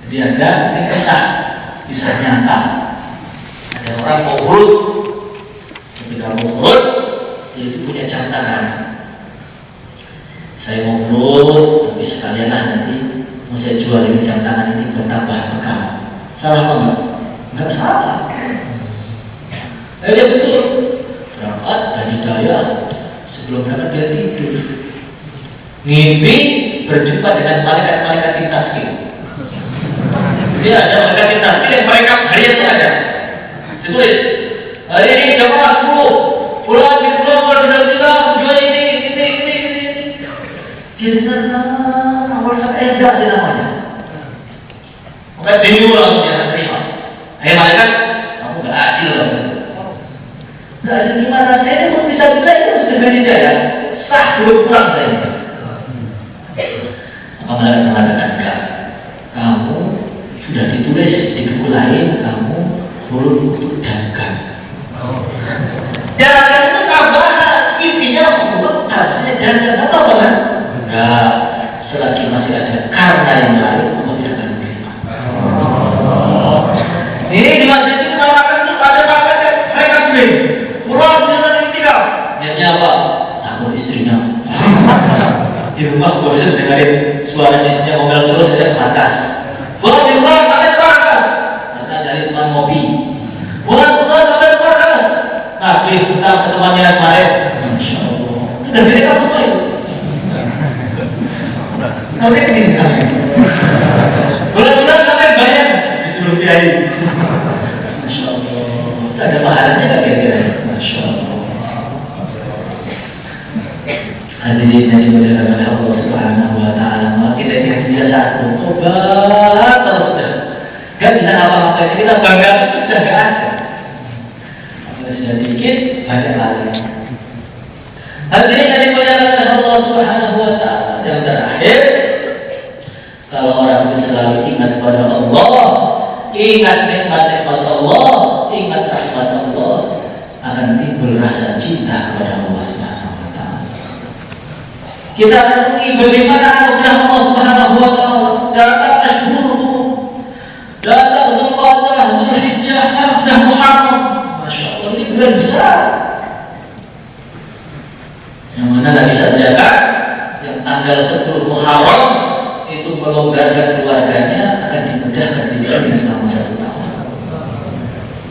Speaker 1: Jadi ada kisah nyata. Ada orang mau urut, ketika mau urut, dia itu punya jam tangan. Saya mau urut, tapi sekalian lah nanti mau saya jual ini jam tangan ini bertambah bekal. Salah apa enggak? Enggak salah. Dia betul. Berangkat dari daya, sebelum berangkat dia tidur. Ngimpi berjumpa dengan malaikat-malaikat di Taskil. Jadi ada malaikat di Taskil yang mereka harian itu ada. Ditulis, hari ini jam 10, pulang di pulau kalau bisa juga jual ini. Dia dengar awal sampai enggak dia namanya. Maka bingung langsung dia terima. Malaikat, kamu enggak adil loh. Enggak adil gimana? Saya itu bisa juga itu sudah dari daya. Sah belum pulang saya. Maka mereka mengatakan enggak, kamu sudah ditulis di buku lain, kamu huruf untuk dagang. Dagang itu tambahan, intinya huruf tandanya dagang apa kan? Enggak, selagi masih ada karena yang lain, kamu tidak akan menerima. Ini di majlis itu makan itu ada makan mereka beli, pulang dengan yang tinggal. Niatnya apa? Takut istrinya. Di rumah bosan dengerin suaranya ngomel terus saya ke atas. Pulang di rumah pakai ke atas. Karena dari teman ngopi. Pulang pakai ke atas. Nabi kita ke temannya kemarin. Masya Allah. Itu udah direkam semua itu. Nanti ke sini kami. Bulan-bulan pakai bayar disuruh kiai. Masya Allah. Itu ada pahalanya nggak kira-kira? Masya Allah. Hadirin yang dimuliakan oleh Allah Subhanahu wa taala, kita ini bisa satu tobat terus sudah. Gak bisa apa-apa, kita bangga itu sudah gak ada. Kalau sudah dikit, banyak lagi. Hadirin yang dimuliakan oleh Allah Subhanahu wa taala, yang terakhir, kalau orang itu selalu ingat kepada Allah, ingat nikmat-nikmat Allah, ingat rahmat Allah, akan timbul rasa cinta kepada Allah Subhanahu. Kita renungi bagaimana anugerah Allah Subhanahu wa taala. Datang Ashhur, datang Dzulqa'dah, Dzulhijjah, sekarang sudah Muharram. Masya Allah, ini bulan besar. Yang mana Nabi sampaikan, yang tanggal 10 Muharram itu melonggarkan keluarganya akan dimudahkan di sini selama 1 tahun.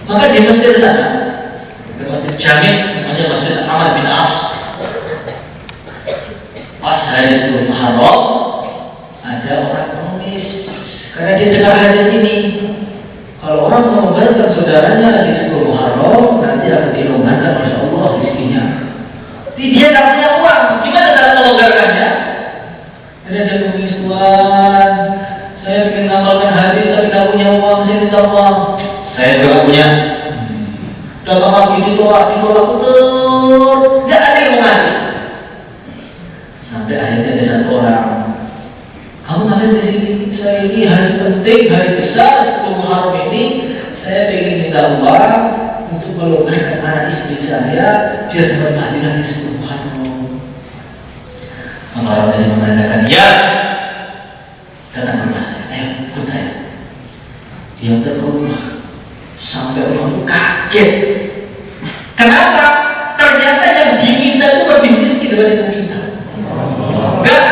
Speaker 1: Maka di Mesir sana, di Masjid Jami, namanya Masjid Amr bin As. Pas hari 10 Muharram ada orang pengemis karena dia dengar hadis ini. Kalau orang melonggarkan saudaranya di 10 Muharram, nanti akan dilonggarkan oleh Allah rezekinya. Dia tak punya uang, gimana cara melonggarkannya? Ada dia pengemis, Tuhan, saya ingin mengamalkan hadis tapi tak punya uang, saya minta uang. Saya juga punya. Datang lagi ditolak betul, nggak ada yang mau ngasih. Sampai akhirnya ada satu orang, kamu ngapain di sini? Saya ini hari penting, hari besar 10 Muharram ini, saya ingin minta uang untuk melonggarkan anak istri saya biar dapat hadiah di 10 Muharram. Maka orang tadi mengatakan, ya, datang ke rumah saya, ayo ikut saya. Dia ke rumah, sampai orang itu kaget. Kenapa? Ternyata yang diminta itu lebih miskin daripada yang diminta. Gak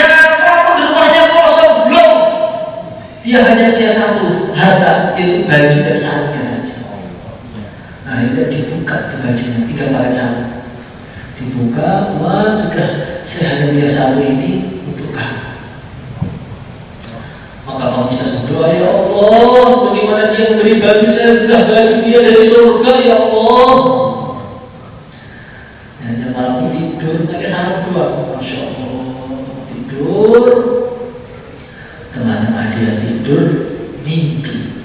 Speaker 1: ada apa-apa di rumahnya kosong, belum. Dia hanya punya satu harta, itu baju dan sarungnya saja. Nah itu dibuka ke bajunya, tinggal pakai sarung. Dibuka, wah sudah, saya hanya punya satu ini untuk kamu. Maka Kamu bisa berdoa, ya Allah, sebagaimana dia memberi baju saya, belah baju dia dari surga, ya Allah. Dan malam tidur pakai sarung dua, masya Allah, tidur. Teman-teman dia tidur, mimpi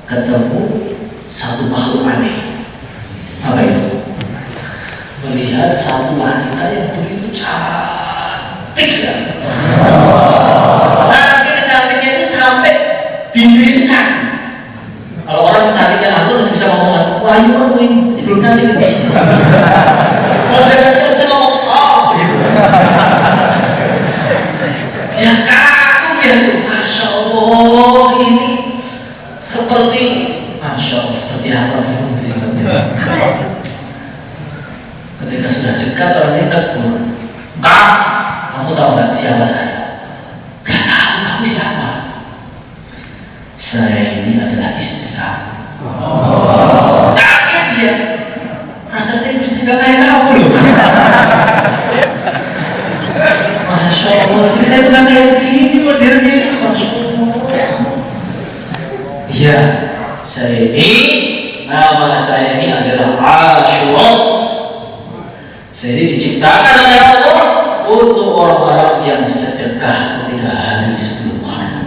Speaker 1: ketemu satu makhluk aneh. Apa itu? Melihat satu wanita yang begitu cantik sekali. Saking cantiknya itu sampai bibir kan. Kalau orang cantiknya aku masih bisa ngomong, wah ini kamu ini belum cantik. Kalau saya cantik bisa ngomong, oh gitu. Ya kagum ya, masya Allah ini seperti, masya Allah seperti apa? Ketika sudah dekat orang ini tegur, Kak, kamu tahu nggak siapa saya? Gak tahu, kamu siapa? Saya ini adalah istri kamu. Kaget dia, rasa saya istri gak kayak kamu loh. Masya Allah, istri saya bukan kayak begini, modelnya. Masya Allah. Iya, saya ini, nama saya ini adalah Ashura. Saya ini diciptakan oleh Allah untuk orang-orang yang sedekah ketika hari sebelum Ramadan.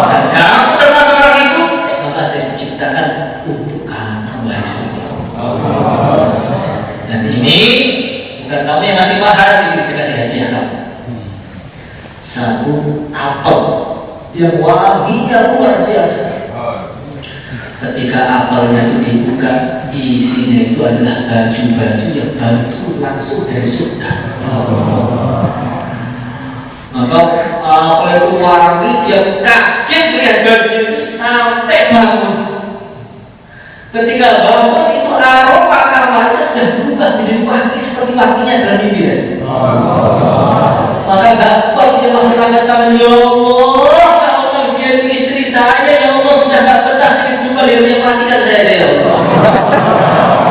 Speaker 1: Dan kamu termasuk orang itu, maka saya diciptakan untuk kamu wahai saudara. Dan ini bukan kamu yang ngasih mahar, ini saya kasih hadiah kamu. Satu apel yang wanginya luar biasa. Ketika apelnya itu dibuka, isinya itu adalah baju-baju yang baru langsung dari surga. Maka apel itu wangi, dia kaget melihat bajunya itu sampai bangun. Ketika bangun itu aroma kamarnya sudah berubah menjadi wangi seperti wanginya dalam mimpi. Maka gak kuat dia masuk tangan, ya Allah, dia istri saya, ya Allah, sudah gak betah jumpa dia, yang matikan saya, ya Allah.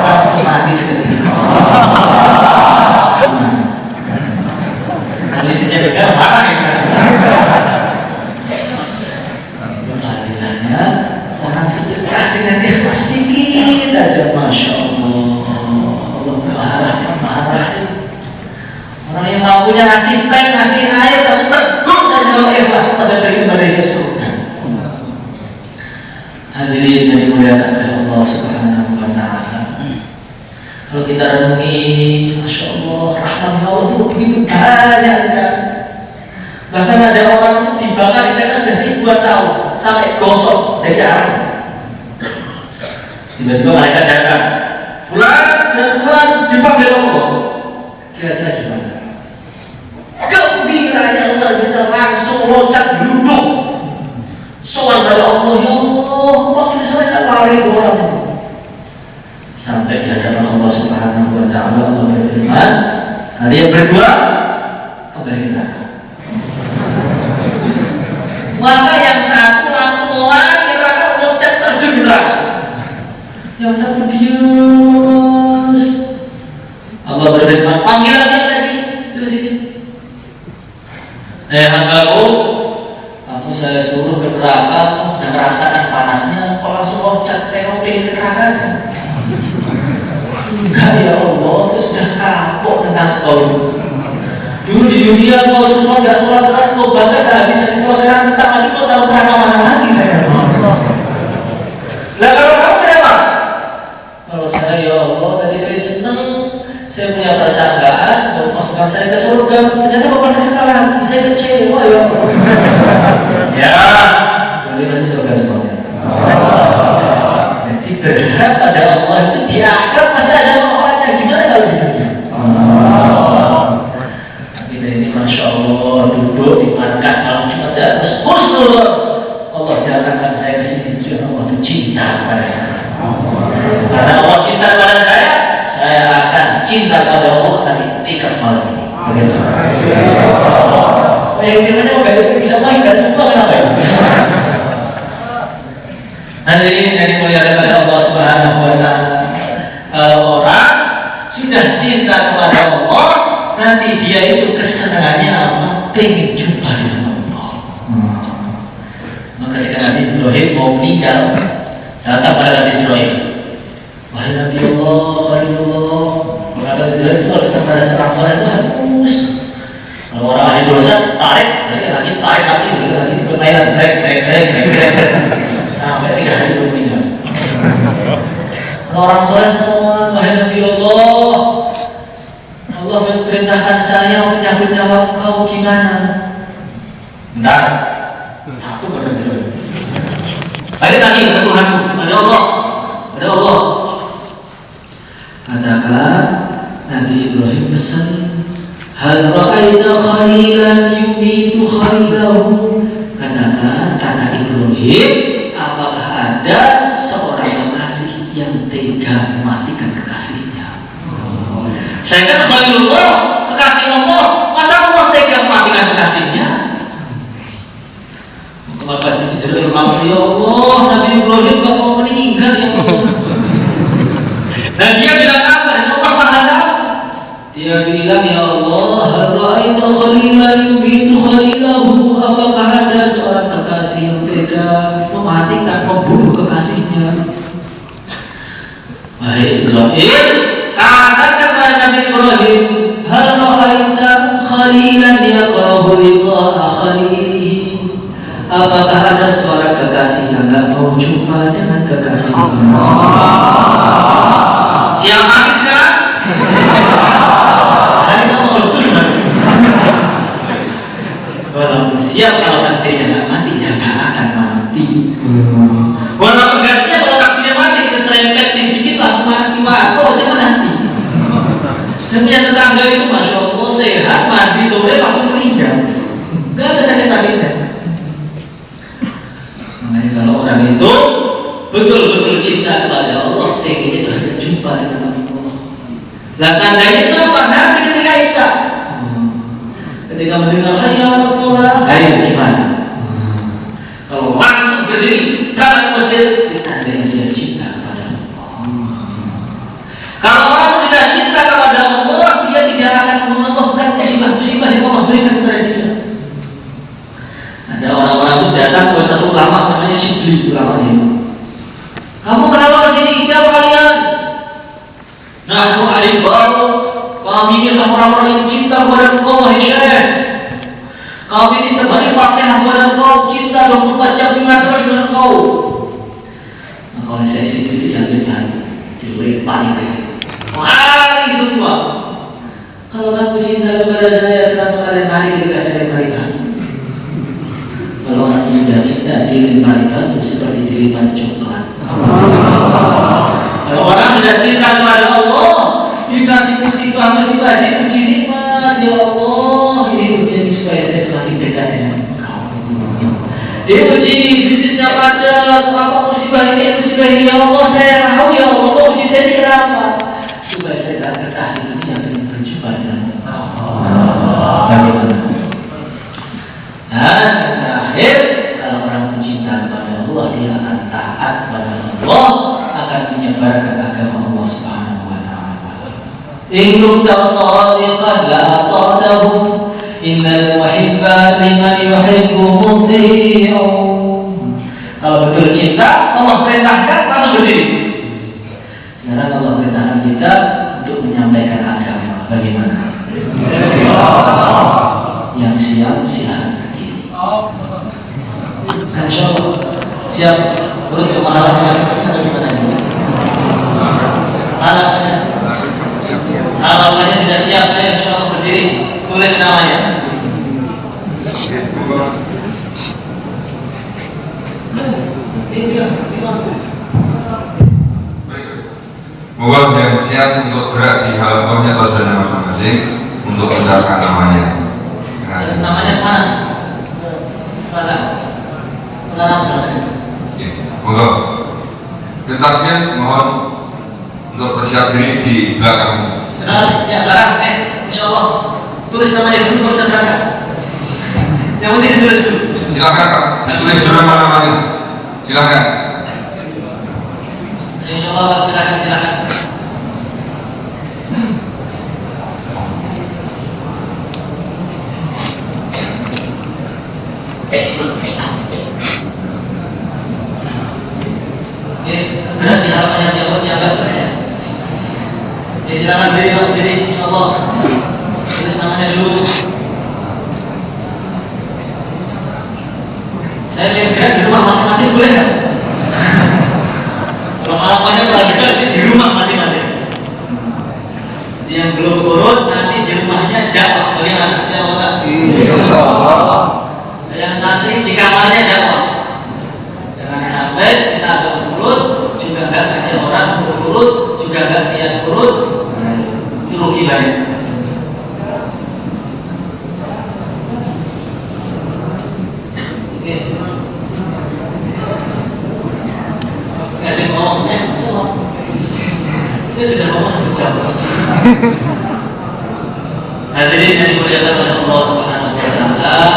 Speaker 1: Langsung mati sekali. Istrinya juga marah ya. Alhamdulillahnya orang sedekah dengan ikhlas sedikit aja, masya Allah. Allah marah. Orang yang mampunya ngasih teh, ngasih air, satu teguk saja kalau ikhlas, pada dari kembali ke surga. Hadirin yang dimuliakan oleh Allah Subhanahu wa Ta'ala. Kalau kita renungi, masya Allah, rahmat Allah itu begitu banyak sekali. Bahkan ada orang itu dibakar di atas sudah ribuan tahun sampai gosok jadi arang. Tiba-tiba mereka datang, Fulan dan Fulan dipanggil Allah. Kira-kira gimana? Gembiranya luar biasa, langsung loncat duduk. Soal dari Allah, ya Allah, waktu saya lari orang. Sampai di hadapan Allah Subhanahu wa Ta'ala, Allah berfirman, kalian berdua kembali ke neraka. Maka yang satu langsung lari ke neraka, loncat terjun ke neraka. Yang satu diam. Allah berfirman, panggil lagi tadi, terus ini. Hambaku, kamu saya suruh ke neraka, kamu sudah merasakan panasnya, kok langsung loncat, kamu pengen ke neraka aja. Enggak ya Allah, saya sudah kapok tentang kau. Dulu di dunia kau semua nggak sholat, kau bangga nggak bisa diselesaikan tentang lagi, kau tahu neraka mana lagi saya. Lah kalau kamu kenapa? Kalau saya ya Allah, tadi saya senang, saya punya persangkaan, mau masukkan saya ke surga, ternyata bapak neraka lagi, saya kecewa ya Allah. Ya, boleh masuk surga semuanya. Jadi berharap pada Allah itu di akhirat masih ada manfaatnya, gimana kalau di dunia? Kita ini masya Allah duduk di markas malam Jumat harus husnul. Allah datangkan saya ke sini tujuan Allah itu cinta kepada saya. Karena Allah cinta kepada saya akan cinta kepada Allah akan itikaf malam ini. Bagaimana? Yang dimana bagaimana bisa main dan semua kenapa ya? Hadirin yang dimuliakan oleh Allah Subhanahu wa Ta'ala, kalau orang sudah cinta kepada Allah, nanti dia itu kesenangannya apa? Pengen jumpa dengan Allah. mau meninggal, datang pada Nabi Israel. Wahai Nabi Allah, Khalilullah, maka Nabi Israel itu kalau datang pada seorang soleh itu halus. Kalau orang ahli dosa, tarik hati, lagi bermain, trek, sampai 3 hari belum meninggal. Kalau orang soleh semua, wahai Nabi Allah, Allah memerintahkan saya untuk nyambut nyawa engkau gimana? Bentar, aku benar-benar. Ayo tadi ke Tuhanku, ada Allah. Katakan Nabi Ibrahim pesan, hal ra'aita khalilan yubitu khalilahu. Katakan kata Ibrahim, apakah ada seorang kekasih yang tega mematikan kekasihnya? Saya kan Khalilullah, kekasih Allah, masa Allah tega mematikan kekasihnya? Maka disuruh ya Allah, Nabi Ibrahim gak mau meninggal ya Allah. Dan dia bilang apa? Dan Allah Maha tahu. Dia bilang ya Allah, hal ra'aita khalilan yubitu khalilahu. Apakah ada seorang kekasih yang tega mematikan, membunuh kekasihnya? Wahai Israel, katakan kepada Nabi Ibrahim, hal ra'aita khalilan yaqrabu liqa'a khalilihi. Apakah ada seorang kekasih yang gak mau jumpa dengan kekasihnya? Siap mati sekarang? Hari sama walaupun siap, kalau takdirnya gak mati, ya gak akan mati. Walaupun gak siap, kalau takdirnya mati, keserempet sedikit langsung mati. Wah, jangan nanti. Dan punya tetangga itu Masya Allah sehat, mati sore langsung meninggal. Gak ada sakit-sakitnya. Makanya kalau orang itu betul-betul cinta kepada Allah, pengennya itu ada jumpa dengan Allah. Nah tandanya itu apa? Nanti ketika Isa, ketika mendengar hayya Rasulullah, ayo gimana? Kalau langsung berdiri berangkat Mesir, tandanya dia cinta kepada Allah. Kalau orang sudah cinta kepada Allah, dia tidak akan mengeluhkan musibah-musibah yang Allah berikan kepada dia. Ada orang-orang itu datang ke satu ulama namanya Syibli ulamanya. Kamu kenapa kesini? Siapa kalian? Nah, alim baru. Kami ini adalah orang-orang yang cinta kepada engkau, wahai Syekh. Kami ini setiap hari Fatihah kepada engkau, cinta 24 jam ingat terus dengan engkau. Maka oleh saya Syibli itu diambil di hati, dilempar lari semua. Kalau kamu cinta kepada saya, kenapa kalian lari ketika saya lempar? Kalau orang sudah cinta, dilempari batu seperti dilempari coklat. Kalau orang sudah cinta kepada Allah, dikasih musibah-musibah, diuji nikmat, ya Allah, ini ujian supaya saya semakin dekat dengan Engkau. Diuji bisnisnya macet, apa musibah ini, ya Allah, saya tahu ya Allah, uji saya ini kenapa? Supaya saya tak betah di dunia dengan berjumpa dengan Engkau. Bagaimana? Dan terakhir, kalau orang cinta kepada Allah, dia akan taat kepada Allah, akan menyebarkan agama Allah Subhanahu wa taala. In kunta shadiqan la ta'tahu, innal muhibba liman yuhibbu muti'u. Kalau betul cinta, Allah perintahkan langsung berdiri. Sekarang Allah perintahkan kita untuk menyampaikan agama. Bagaimana? Yang siap silahkan. Insya Allah siap urut kemahalannya atau gimana ini? Harapannya sudah siap ya, insya Allah berdiri, tulis namanya.
Speaker 3: Moga yang siap untuk gerak di halamannya atau zona masing-masing untuk mencatatkan namanya.
Speaker 1: Namanya mana?
Speaker 3: Moga lintasnya mohon untuk bersiap diri di belakang.
Speaker 1: Benar, ya belakang. Insya Allah tulis namanya dulu, nggak usah berangkat. Yang penting ditulis dulu.
Speaker 3: Silakan Pak, ditulis dulu nama-namanya. Silakan.
Speaker 1: Insya Allah silakan. tangan diri Pak, diri, insyaallah. Tulis namanya dulu. Saya lihat di rumah masing-masing boleh nggak? Kalau alamannya beragam di rumah masing-masing. Yang belum urut nanti di rumahnya dakwah. Bagaimana? Saya mau
Speaker 2: Insyaallah.
Speaker 1: yang santri di kamarnya dakwah. Jangan sampai kita agak urut, juga agak ngajak orang untuk urut, juga agak niat urut, itu rugi banyak. Oke. Kasih ngomongnya, saya sudah ngomong jawab. Hadirin yang dimuliakan oleh Allah Subhanahu wa taala,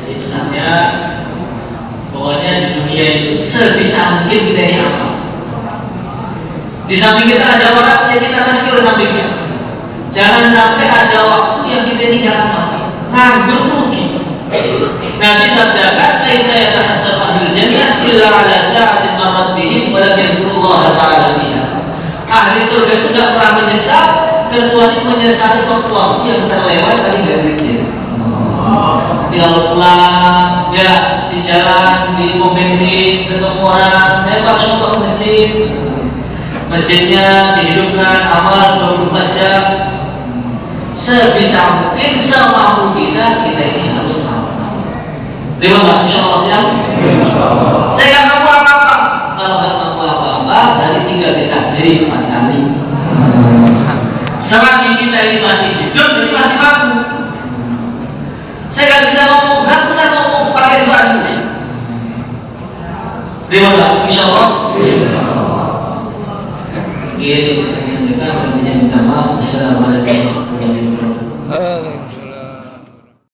Speaker 1: pesannya pokoknya di dunia itu sebisa mungkin kita ini apa? Di samping kita ada orang yang kita kasih oleh sampingnya. Jangan sampai ada waktu yang kita ini jangan mati. Nganggur tuh rugi. Nabi sabdakan, "Laisa yatahassab ahlul jannah illa ala sa'atin marrat bihim wa lam yadhkurullaha ta'ala biha." Ahli surga itu tidak pernah menyesal kecuali menyesali waktu yang terlewat tadi dari zikir. Kalau pulang, ya di jalan, di pom bensin, ketemu orang, Pak contoh ke masjid, masjidnya dihidupkan amal 24 jam. Sebisa mungkin, semampu kita ini harus amal. Terima kasih, insyaallah ya. Saya nggak mampu apa-apa. Kalau nggak mampu apa-apa, dari tinggal ditakdiri 4 kali. Selagi kita ini masih hidup, jadi masih mampu. Saya nggak bisa ngomong, nggak usah ngomong, pakai doa dulu. Terima kasih, insyaallah. Ini saya sampaikan, minta maaf. Assalamualaikum.